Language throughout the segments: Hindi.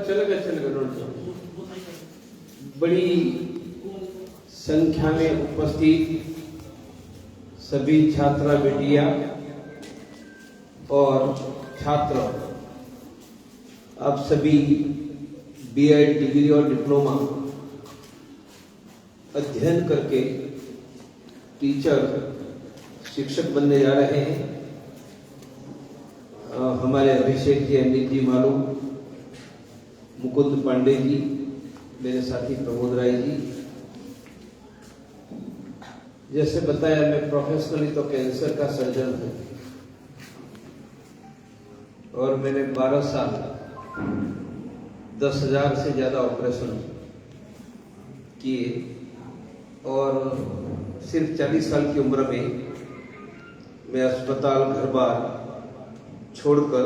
चलेगा। बड़ी संख्या में उपस्थित सभी छात्रा बेटियां और छात्र, आप सभी बीएड डिग्री और डिप्लोमा अध्ययन करके टीचर शिक्षक बनने जा रहे हैं। हमारे अभिषेक जी, अमित जी मालूम, मुकुंद पांडे जी, मेरे साथी प्रमोद राय जी। जैसे बताया, मैं प्रोफेशनली तो कैंसर का सर्जन हूं और मैंने 12 साल 10,000 से ज्यादा ऑपरेशन किए और सिर्फ 40 साल की उम्र में मैं अस्पताल घर बार छोड़कर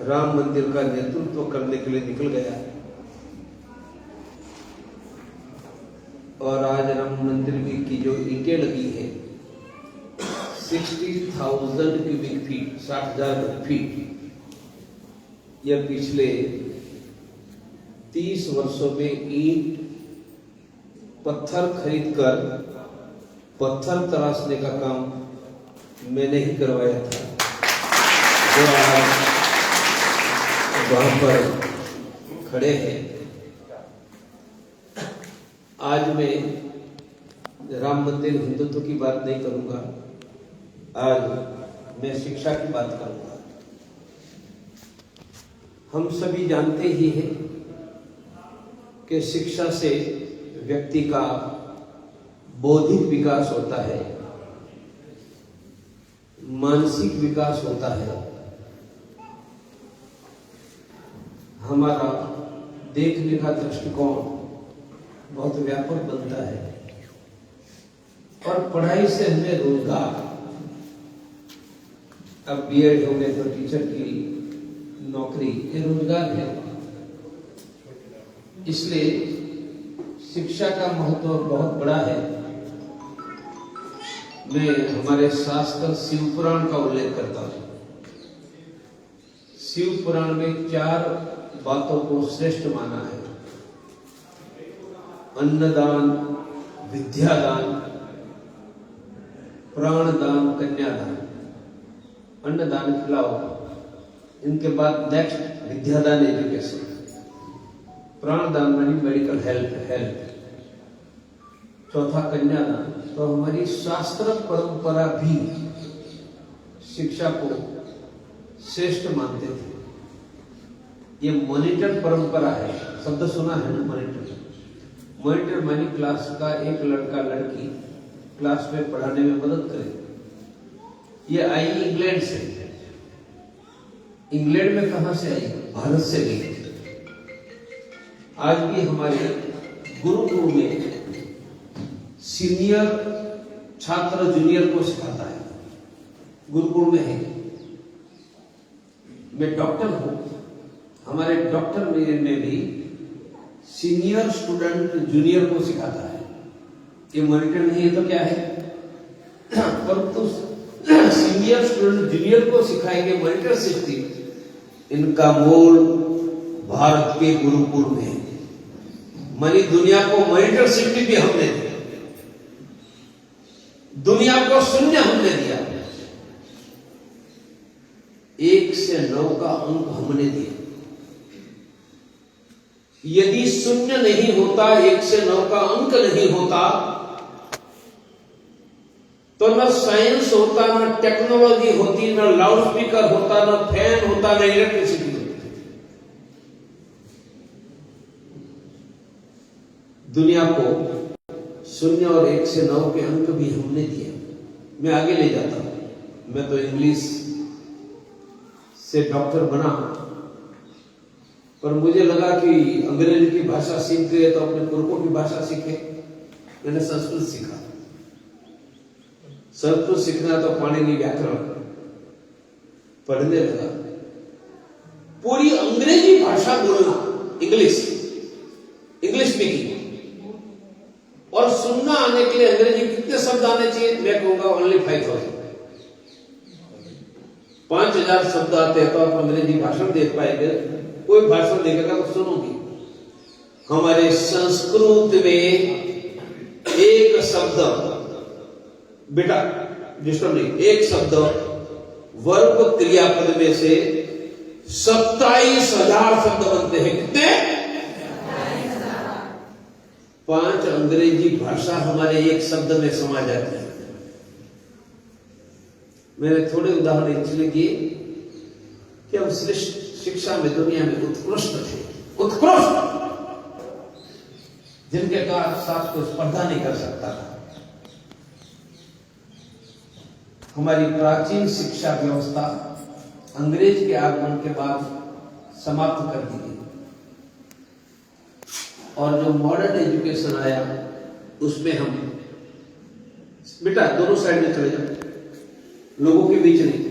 राम मंदिर का नेतृत्व करने के लिए निकल गया और आज राम मंदिर की जो ईंटें लगी है 60,000 क्यूबिक फीट, 60,000 फीट, यह पिछले 30 वर्षों में ईंट पत्थर खरीदकर पत्थर तराशने का काम मैंने ही करवाया था। जो आज वहां पर खड़े हैं। आज मैं राम मंदिर हिंदुत्व की बात नहीं करूंगा, आज मैं शिक्षा की बात करूंगा। हम सभी जानते ही हैं कि शिक्षा से व्यक्ति का बौद्धिक विकास होता है, मानसिक विकास होता है, हमारा देखने का दृष्टिकोण बहुत व्यापक बनता है और पढ़ाई से हमें रोजगार, अब बीएड हो गए तो टीचर की नौकरी, ये रोजगार है। इसलिए शिक्षा का महत्व बहुत बड़ा है। मैं हमारे शास्त्र शिव पुराण का उल्लेख करता हूं। शिव पुराण में 4 बातों को श्रेष्ठ माना है: अन्नदान, विद्यादान, प्राणदान, कन्यादान। अन्नदान खिलाओ, इनके बाद नेक्स्ट विद्यादान, एजुकेशन, प्राणदान मानी मेडिकल हेल्थ, चौथा कन्यादान। तो हमारी शास्त्र परंपरा भी शिक्षा को श्रेष्ठ मानते थे। ये मॉनिटर परंपरा है, शब्द सुना है ना, मॉनिटर। मॉनिटर मानी क्लास का एक लड़का लड़की क्लास में पढ़ाने में मदद करे। ये आई इंग्लैंड से। इंग्लैंड में कहां से आई? भारत से गई। आज भी हमारे गुरुकुल में सीनियर छात्र जूनियर को सिखाता है, गुरुकुल में है। मैं डॉक्टर हूं, हमारे डॉक्टर में भी सीनियर स्टूडेंट जूनियर को सिखाता है। ये मॉनिटर नहीं है तो क्या है? परंतु सीनियर स्टूडेंट जूनियर को सिखाएंगे मॉनिटर सिस्टम। इनका मूल भारत के गुरुकुल में, मानी दुनिया को मॉनिटर सिस्टम भी हमने दिया, दुनिया को शून्य हमने दिया, 1 से 9 का अंक हमने दिया। यदि शून्य नहीं होता, 1 से 9 का अंक नहीं होता, तो न साइंस होता, न टेक्नोलॉजी होती, न लाउडस्पीकर होता, न फैन होता, न इलेक्ट्रिसिटी होती। दुनिया को 0 और 1 से 9 के अंक भी हमने दिए। मैं आगे ले जाता हूं। मैं तो इंग्लिश से डॉक्टर बना, पर मुझे लगा कि अंग्रेजी की भाषा सीख गए तो अपने पुरखों की भाषा सीखे। मैंने संस्कृत सीखा। संस्कृत सीखना तो पाणिनि व्याकरण पढ़ने लगा। पूरी अंग्रेजी भाषा बोलना, इंग्लिश स्पीकिंग, और सुनना आने के लिए अंग्रेजी कितने शब्द आने चाहिए? मैं कहूंगा ओनली 5,000। 5,000 शब्द आते हैं तो आप अंग्रेजी भाषण देख पाएंगे कोई भाषण देखेगा तो सुनोगी। हमारे संस्कृत में एक शब्द, बेटा डिस्टर्ब नहीं, एक शब्द वर्ब क्रियापद में से 27,000 शब्द बनते हैं। कितने? 5 अंग्रेजी भाषा हमारे एक शब्द में समा जाती है। मैंने थोड़े उदाहरण इसलिए किए कि हम श्रेष्ठ शिक्षा में दुनिया में उत्कृष्ट थे, उत्कृष्ट, जिनके साथ कोई स्पर्धा नहीं कर सकता था। हमारी प्राचीन शिक्षा व्यवस्था अंग्रेज के आगमन के बाद समाप्त कर दी गई, और जो मॉडर्न एजुकेशन आया उसमें हम, बेटा दोनों साइड में चले जाओ, लोगों के बीच नहीं,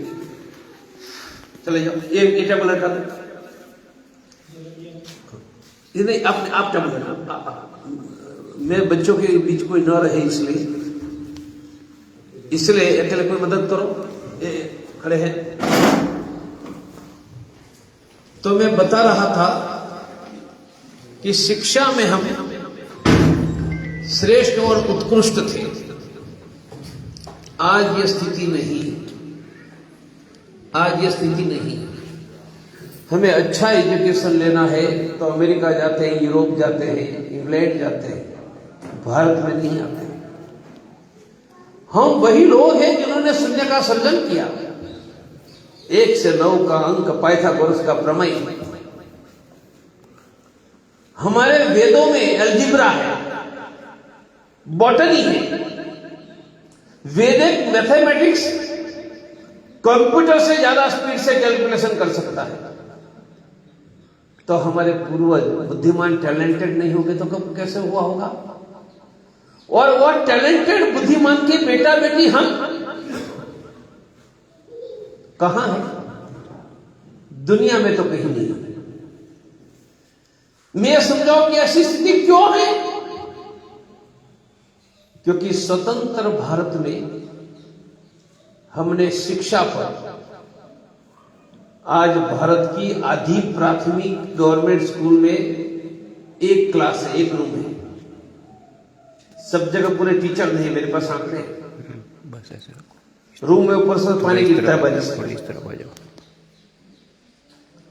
चले जाओ। ये टेबल हटा दो, नहीं आप टेबल हटा, मेरे बच्चों के बीच कोई न रहे इसलिए अकेले कोई मदद करो, खड़े हैं। तो मैं बता रहा था कि शिक्षा में हम श्रेष्ठ और उत्कृष्ट थे। आज ये स्थिति नहीं, आज ये स्थिति नहीं। हमें अच्छा एजुकेशन लेना है तो अमेरिका जाते हैं, यूरोप जाते हैं, इंग्लैंड जाते हैं, भारत में नहीं आते। हम वही लोग हैं जिन्होंने शून्य का सर्जन किया। 1 से 9 का अंक, पाइथागोरस का प्रमेय। हमारे वेदों में एल्जिब्रा है, बॉटनी है, वैदिक मैथमेटिक्स कंप्यूटर से ज्यादा स्पीड से कैलकुलेशन कर सकता है। तो हमारे पूर्वज बुद्धिमान टैलेंटेड नहीं होंगे तो कब कैसे हुआ होगा? और वो टैलेंटेड बुद्धिमान के बेटा बेटी हम कहां है? दुनिया में तो कहीं नहीं। मैं समझाऊं कि ऐसी स्थिति क्यों है? क्योंकि स्वतंत्र भारत में हमने शिक्षा पर, आज भारत की आधी प्राथमिक गवर्नमेंट स्कूल में एक क्लास है, एक रूम है, सब जगह पूरे टीचर नहीं, मेरे पास आंकड़े बस ऐसे रूम में ऊपर से पानी गिरता है बारिश से। इस तरफ आ जाओ।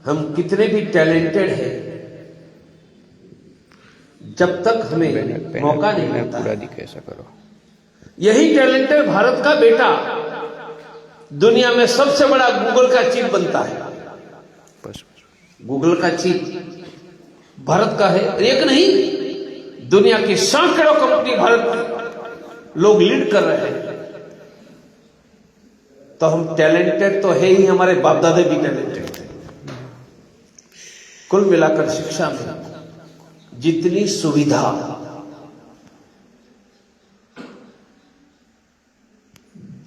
हम कितने भी टैलेंटेड हैं, जब तक हमें मौका नहीं मिलता, कैसा करो। यही टैलेंटेड भारत का बेटा दुनिया में सबसे बड़ा गूगल का चीफ बनता है। गूगल का चीफ भारत का है, एक नहीं, दुनिया की सैकड़ों कंपनी भारत में लोग लीड कर रहे हैं। तो हम टैलेंटेड तो है ही, हमारे बाप दादे भी टैलेंटेड थे। कुल मिलाकर शिक्षा में जितनी सुविधा,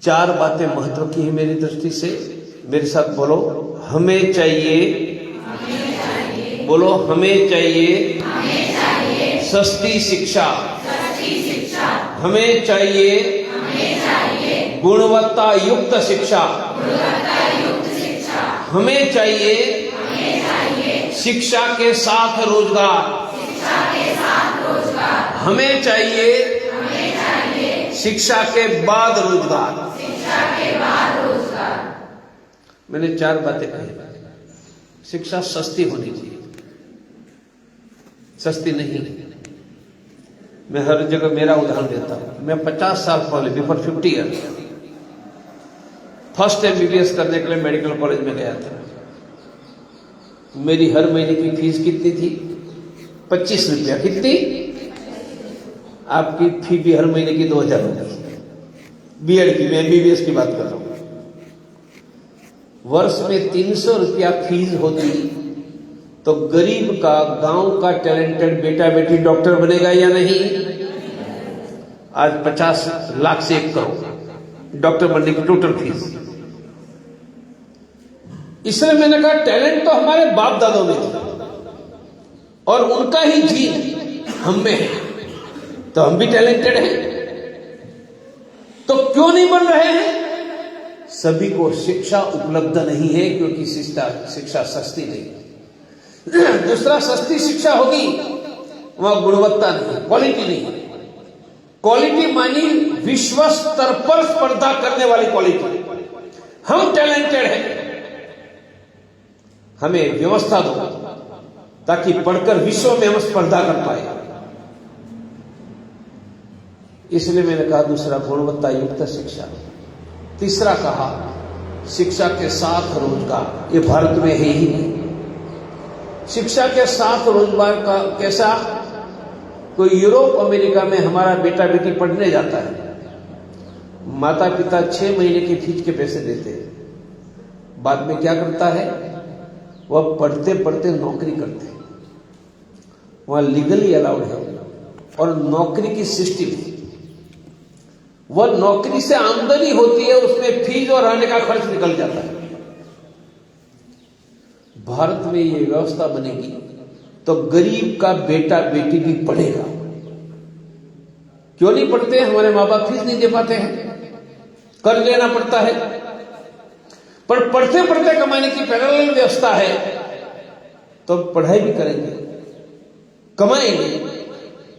चार बातें महत्व की है मेरी दृष्टि से। मेरे साथ बोलो, हमें चाहिए, बोलो हमें चाहिए सस्ती शिक्षा, हमें चाहिए गुणवत्ता युक्त शिक्षा, हमें चाहिए शिक्षा के साथ रोजगार, हमें चाहिए शिक्षा के बाद रोजगार। मैंने 4 बातें कही। शिक्षा सस्ती होनी चाहिए, सस्ती नहीं। मैं हर जगह मेरा उदाहरण देता हूं। मैं 50 साल पहले, बिफोर 50 ईयर्स, फर्स्ट MBBS करने के लिए मेडिकल कॉलेज में गया था। मेरी हर महीने की फीस कितनी थी? 25 रुपया। कितनी? आपकी फी भी हर महीने की 2000 होगी, बीएड की, मैं MBBS की बात कर रहा हूं। वर्ष में 300 रुपया फीस होती तो गरीब का, गांव का टैलेंटेड बेटा बेटी डॉक्टर बनेगा या नहीं? आज 50 लाख से 1 करोड़ डॉक्टर बनने की टोटल फीस। इसलिए मैंने कहा टैलेंट तो हमारे बाप दादों में था और उनका ही जीन हम में है, तो हम भी टैलेंटेड हैं। तो क्यों नहीं बन रहे हैं? सभी को शिक्षा उपलब्ध नहीं है, क्योंकि शिक्षा सस्ती नहीं है। दूसरा, सस्ती शिक्षा होगी, वहां गुणवत्ता नहीं, क्वालिटी नहीं। क्वालिटी मानी विश्व स्तर पर स्पर्धा करने वाली क्वालिटी। हम टैलेंटेड हैं, हमें व्यवस्था दो ताकि पढ़कर विश्व में हम स्पर्धा कर पाए। इसलिए मैंने कहा दूसरा, गुणवत्ता युक्त शिक्षा। तीसरा कहा, शिक्षा के साथ रोजगार। ये भारत में है ही नहीं। शिक्षा के साथ रोजगार का कैसा? कोई यूरोप अमेरिका में हमारा बेटा बेटी पढ़ने जाता है, माता पिता 6 महीने की फीस के पैसे देते हैं, बाद में क्या करता है? वह पढ़ते पढ़ते नौकरी करते हैं। वहां लीगली अलाउड है और नौकरी की सिस्टम, वह नौकरी से आमदनी होती है, उसमें फीस और रहने का खर्च निकल जाता है। भारत में ये व्यवस्था बनेगी तो गरीब का बेटा बेटी भी पढ़ेगा। क्यों नहीं पढ़ते हैं? हमारे माँ बाप फीस नहीं दे पाते हैं, कर्ज लेना पड़ता है। पर पढ़ते पढ़ते कमाने की पैरेलल व्यवस्था है तो पढ़ाई भी करेंगे, कमाएंगे,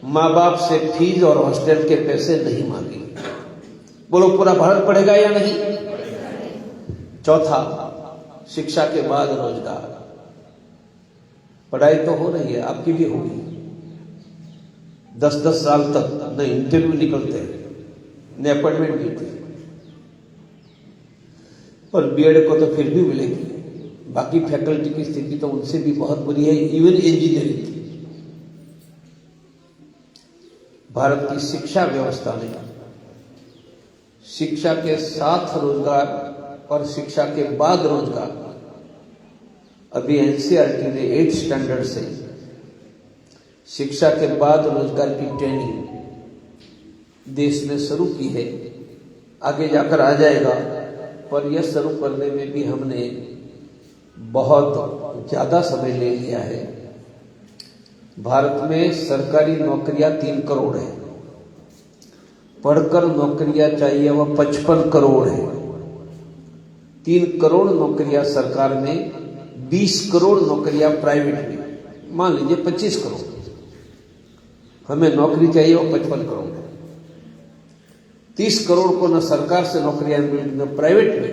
माँ बाप से फीस और हॉस्टल के पैसे नहीं मांगेंगे। बोलो, पूरा भारत पढ़ेगा या नहीं? चौथा, शिक्षा के बाद रोजगार। पढ़ाई तो हो रही है, आपकी भी होगी। 10-10 साल तक न इंटरव्यू निकलते न अपॉइंटमेंट मिलती, और बीएड को तो फिर भी मिलेगी। बाकी फैकल्टी की स्थिति तो उनसे भी बहुत बुरी है, इवन इंजीनियरिंग की। भारत की शिक्षा व्यवस्था में शिक्षा के साथ रोजगार और शिक्षा के बाद रोजगार, अभी एनसीईआरटी ने 8th स्टैंडर्ड से शिक्षा के बाद रोजगार की ट्रेनिंग देश में शुरू की है। आगे जाकर आ जाएगा, पर यह शुरू करने में भी हमने बहुत ज्यादा समय ले लिया है। भारत में सरकारी नौकरियां 3 करोड़ है, पढ़कर नौकरियां चाहिए वह 55 करोड़ है। 3 करोड़ नौकरियां सरकार में, 20 करोड़ नौकरियां प्राइवेट में, मान लीजिए 25 करोड़। हमें नौकरी चाहिए वो 55 करोड़ है। 30 करोड़ को न सरकार से नौकरियां मिलेंगी न प्राइवेट में,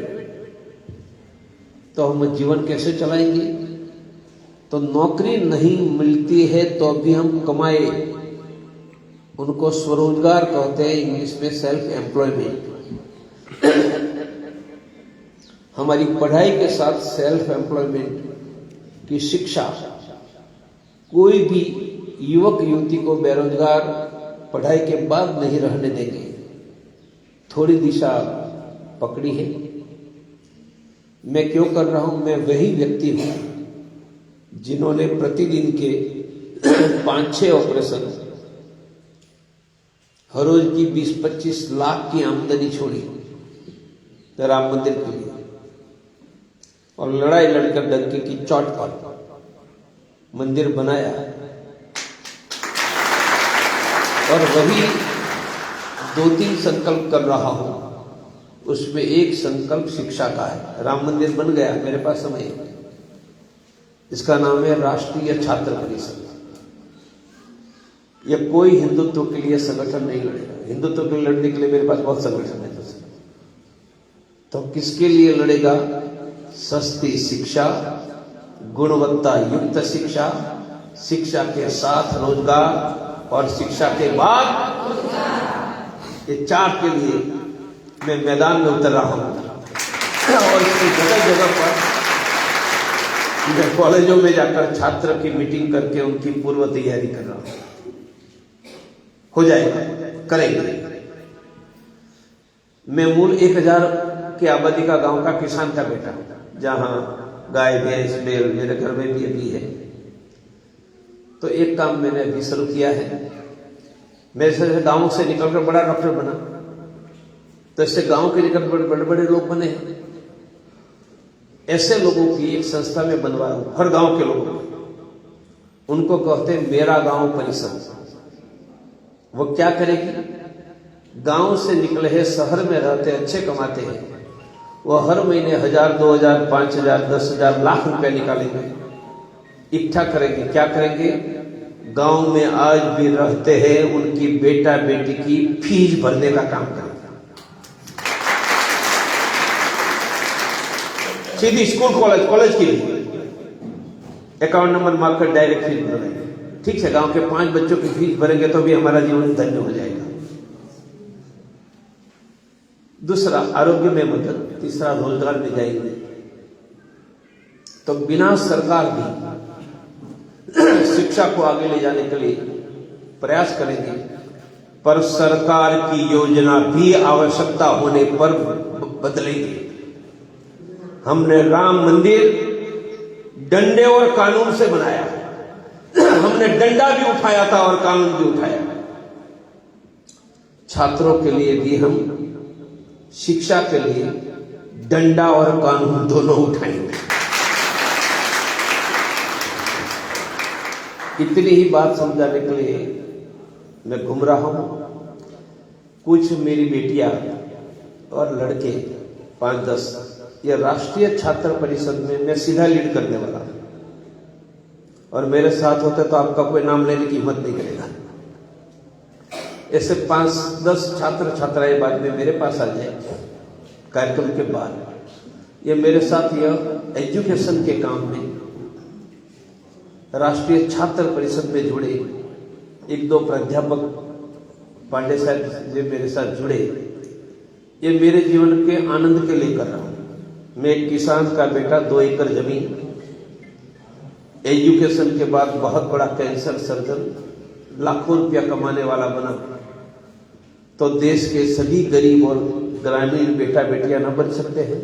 तो हम जीवन कैसे चलाएंगे? तो नौकरी नहीं मिलती है तो भी हम कमाए, उनको स्वरोजगार कहते हैं, इंग्लिश में सेल्फ एम्प्लॉयमेंट। हमारी पढ़ाई के साथ सेल्फ एम्प्लॉयमेंट की शिक्षा, कोई भी युवक युवती को बेरोजगार पढ़ाई के बाद नहीं रहने देंगे। थोड़ी दिशा पकड़ी है। मैं क्यों कर रहा हूं? मैं वही व्यक्ति हूं जिन्होंने प्रतिदिन के 5-6 ऑपरेशन, हर रोज की 20-25 लाख की आमदनी छोड़ी राम मंदिर के लिए, और लड़ाई लड़कर डंके की चोट पर मंदिर बनाया। और वही 2-3 संकल्प कर रहा हूं, उसमें एक संकल्प शिक्षा का है। राम मंदिर बन गया, मेरे पास समय है। इसका नाम है राष्ट्रीय छात्र परिषद। यह कोई हिंदुत्व के लिए संगठन नहीं लड़ेगा। हिंदुत्व के लिए लड़ने के लिए मेरे पास बहुत संगठन है। तो किसके लिए लड़ेगा? सस्ती शिक्षा, गुणवत्ता युक्त शिक्षा, शिक्षा के साथ रोजगार और शिक्षा के बाद, ये 4 के लिए मैं मैदान में उतर रहा हूं। और इसकी जगह जगह पर मैं कॉलेजों में जाकर छात्र की मीटिंग करके उनकी पूर्व तैयारी कर रहा हूं। हो जाएगा, करेंगे। मैं मूल 1000 की आबादी का गांव का किसान का बेटा, जहां गाय भैंस बैल मेरे घर में भी अभी है। तो एक काम मैंने अभी शुरू किया है। मैं जैसे गांव से निकलकर बड़ा डॉक्टर बना, तो इससे गांव के निकल बड़े बड़े लोग बने हैं। ऐसे लोगों की एक संस्था में बनवा रहा हूं, हर गांव के लोगों, उनको कहते हैं मेरा गांव परिषद। वो क्या करेगी? गांव से निकले हैं, शहर में रहते, अच्छे कमाते हैं, वो हर महीने 1000, 2000, 5000, 10,000, लाख रुपए निकालेंगे इकट्ठा करेंगे। क्या करेंगे? गांव में आज भी रहते हैं उनकी बेटा बेटी की फीस भरने का काम करेंगे। सीधी स्कूल कॉलेज की 51 नंबर मार्कर डायरेक्ट फीस भरेंगे। ठीक है, गांव के 5 बच्चों की फीस भरेंगे तो भी हमारा जीवन धन्य हो जाएगा। दूसरा, आरोग्य में मदद। तीसरा, रोजगार में जाएंगे। तो बिना सरकार भी शिक्षा को आगे ले जाने के लिए प्रयास करेंगे, पर सरकार की योजना भी आवश्यकता होने पर बदलेंगे। हमने राम मंदिर डंडे और कानून से बनाया। हमने डंडा भी उठाया था और कानून भी उठाया। छात्रों के लिए भी हम शिक्षा के लिए डंडा और कानून दोनों उठाएंगे। इतनी ही बात समझाने के लिए मैं घूम रहा हूं। कुछ मेरी बेटियां और लड़के 5-10 ये राष्ट्रीय छात्र परिषद में मैं सीधा लीड करने वाला हूं, और मेरे साथ होते तो आपका कोई नाम लेने की हिम्मत नहीं करेगा। ऐसे 5-10 छात्र छात्राएं बाद में मेरे पास आ जाए कार्यक्रम के बाद। ये मेरे साथ यह एजुकेशन के काम में राष्ट्रीय छात्र परिषद में जुड़े 1-2 प्राध्यापक पांडे साहब जो मेरे साथ जुड़े। ये मेरे जीवन के आनंद के लिए कर रहा हूं। मैं एक किसान का बेटा, 2 एकड़ जमीन, एजुकेशन के बाद बहुत बड़ा कैंसर सर्जन, लाखों रुपया कमाने वाला बना, तो देश के सभी गरीब और ग्रामीण बेटा बेटियां न बन सकते हैं।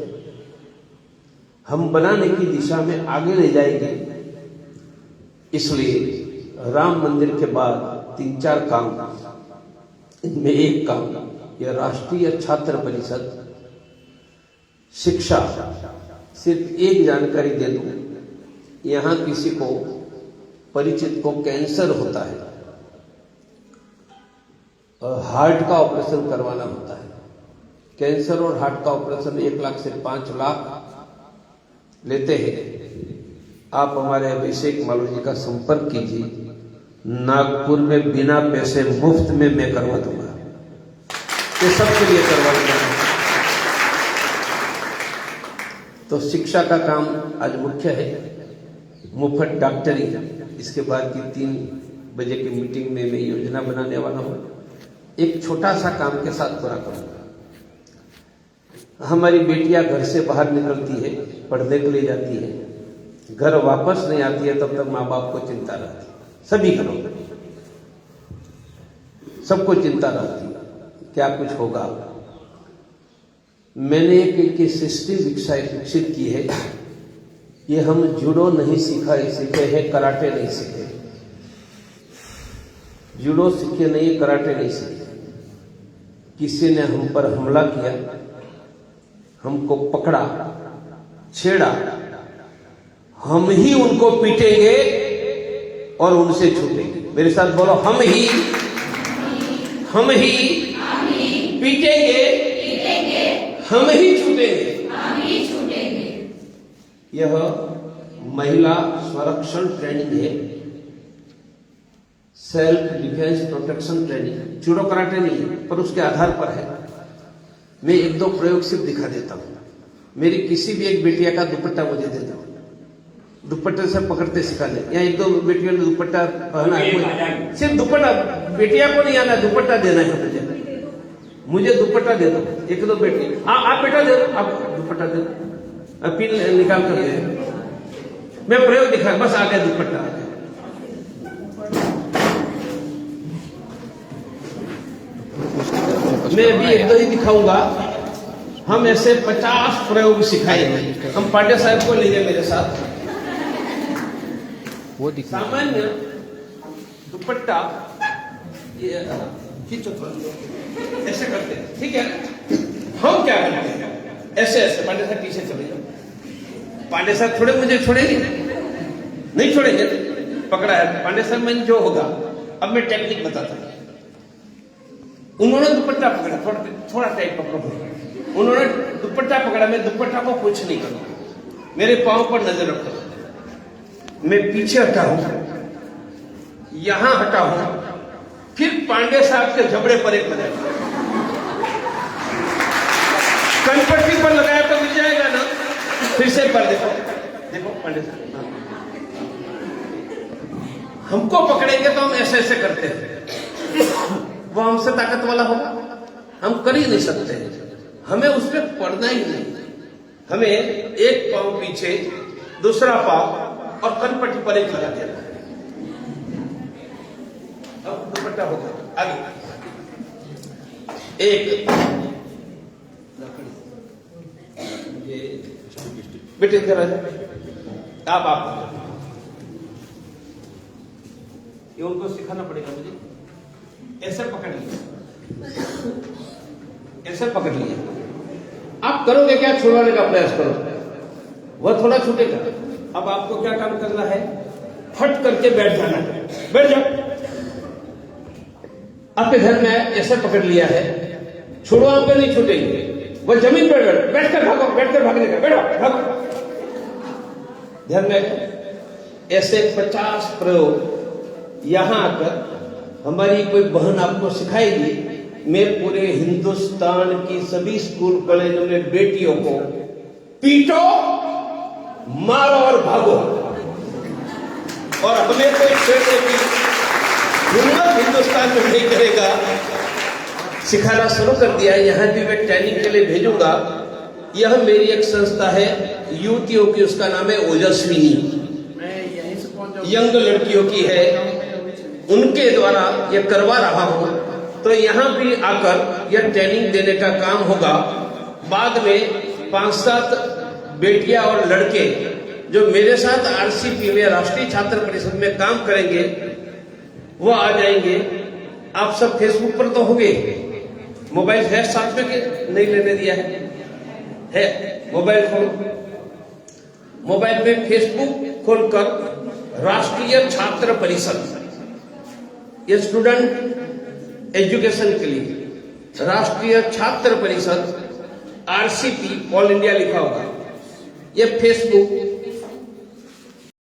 हम बनाने की दिशा में आगे ले जाएंगे। इसलिए राम मंदिर के बाद 3-4 काम, इनमें एक काम यह राष्ट्रीय छात्र परिषद शिक्षा। सिर्फ एक जानकारी दे दूं, यहां किसी को परिचित को कैंसर होता है, हार्ट का ऑपरेशन करवाना होता है। कैंसर और हार्ट का ऑपरेशन 1 लाख से 5 लाख लेते हैं। आप हमारे अभिषेक मालू जी का संपर्क कीजिए, नागपुर में बिना पैसे मुफ्त में मैं करवा दूंगा। ये सबके लिए करवा दूंगा। तो शिक्षा का काम आज मुख्य है, मुफ्त डॉक्टरी। इसके बाद की 3 बजे की मीटिंग में मैं योजना बनाने वाला हूं। एक छोटा सा काम के साथ पूरा करूंगा। हमारी बेटियां घर से बाहर निकलती है, पढ़ने के लिए जाती है, घर वापस नहीं आती है, तब तक माँ बाप को चिंता रहती है। सभी घरों में सबको चिंता रहती है, क्या कुछ होगा। मैंने एक सिस्टम विकसित की है। ये हम जूडो नहीं सीखे हैं, कराटे नहीं सीखे। जूडो सीखे नहीं, कराटे नहीं सीखे। किसी ने हम पर हमला किया, हमको पकड़ा, छेड़ा, हम ही उनको पीटेंगे और उनसे छूटेंगे। मेरे साथ बोलो, हम ही पीटेंगे, हम ही छूटेंगे। यह महिला संरक्षण ट्रेनिंग है, self defence protection training. Judo karate नहीं है, पर उसके आधार पर है। मैं 1-2 प्रयोग सिर्फ दिखा देता हूं। मेरी किसी भी एक बेटिया का दुपट्टा मुझे दे दो, दुपट्टे से पकड़ते सिखा दे। यहाँ 1-2 बेटियों ने दुपट्टा पहना है, सिर्फ दुपट्टा, बेटिया को नहीं आना, दुपट्टा देना है मुझे दुपट्टा दे दो। 1-2 बेटी, आप बेटा दे दो, आप दुपट्टा दे दो, पिन निकाल कर दे। मैं प्रयोग दिखा, बस आ गया दुपट्टा। मैं अभी 1-2 ही दिखाऊंगा। हम ऐसे 50 प्रयोग सिखाएंगे। हम पांडे साहब को ले गए मेरे साथ। वो सामान्य दुपट्टा ये खींचो, ऐसे करते हैं, ठीक है। हम क्या करते हैं, ऐसे ऐसे। पांडे साहब पीछे चले जाओ। पांडे साहब थोड़े मुझे छोड़ेंगे नहीं, छोड़ेंगे। पकड़ा है पांडे साहब, मैं जो होगा। अब मैं टेक्निक बताता हूं। उन्होंने दुपट्टा पकड़ा, थोड़ा टाइट पकड़ो। उन्होंने दुपट्टा पकड़ा, मैं दुपट्टा को कुछ नहीं करूंगा। मेरे पांव पर नजर रखो, मैं पीछे हटा हूं, यहां हटा हूं, फिर पांडे साहब के जबड़े पर एक लगाया, कनपट्टी पर लगाया तो मिल जाएगा ना। फिर से पर देखो, देखो पांडे साहब हमको पकड़ेंगे तो हम ऐसे ऐसे करते हैं, वो हमसे ताकत वाला होगा, हम कर ही नहीं सकते। हमें उस पर पड़ना ही नहीं, हमें एक पांव पीछे, दूसरा पांव और कनपट्टी पर एक लगा देना। अब दुपट्टा होगा आगे, एक बेटे इधर आ जाए, आप ये उनको सिखाना पड़ेगा मुझे। ऐसे पकड़ लिया, ऐसे पकड़ लिया, आप करोगे क्या? छुड़वाने का प्रयास करो, वह थोड़ा छूटेगा। अब आपको क्या काम करना है? फट करके बैठ जाना है, बैठ जाओ। आपके घर में ऐसे पकड़ लिया है, छुड़वाओगे नहीं छूटेंगे, वह जमीन पर बैठकर भागो, बैठकर भागने का, बैठो भागो। ध्यान में ऐसे 50 प्रयोग यहां आकर हमारी कोई बहन आपको सिखाएगी। मैं पूरे हिंदुस्तान की सभी स्कूल कॉलेजों में बेटियों को पीटो, मारो और भागो, और हमें कोई छेड़ने की हिम्मत हिंदुस्तान में नहीं करेगा। सिखाना शुरू कर दिया है, यहां भी मैं ट्रेनिंग के लिए भेजूंगा। यह मेरी एक संस्था है युवतियों की, उसका नाम है ओजस्विनी, यंग लड़कियों की है, उनके द्वारा यह करवा रहा हूं। तो यहां भी आकर यह ट्रेनिंग देने का काम होगा। बाद में 5-7 बेटियां और लड़के जो मेरे साथ आरसीपी में, राष्ट्रीय छात्र परिषद में काम करेंगे, वो आ जाएंगे। आप सब फेसबुक पर तो होंगे, मोबाइल है साथ में कि नहीं लेने दिया है मोबाइल खोलो, मोबाइल में फेसबुक खोलकर राष्ट्रीय छात्र परिषद, ये स्टूडेंट एजुकेशन के लिए राष्ट्रीय छात्र परिषद आरसीपी ऑल इंडिया लिखा होगा। ये फेसबुक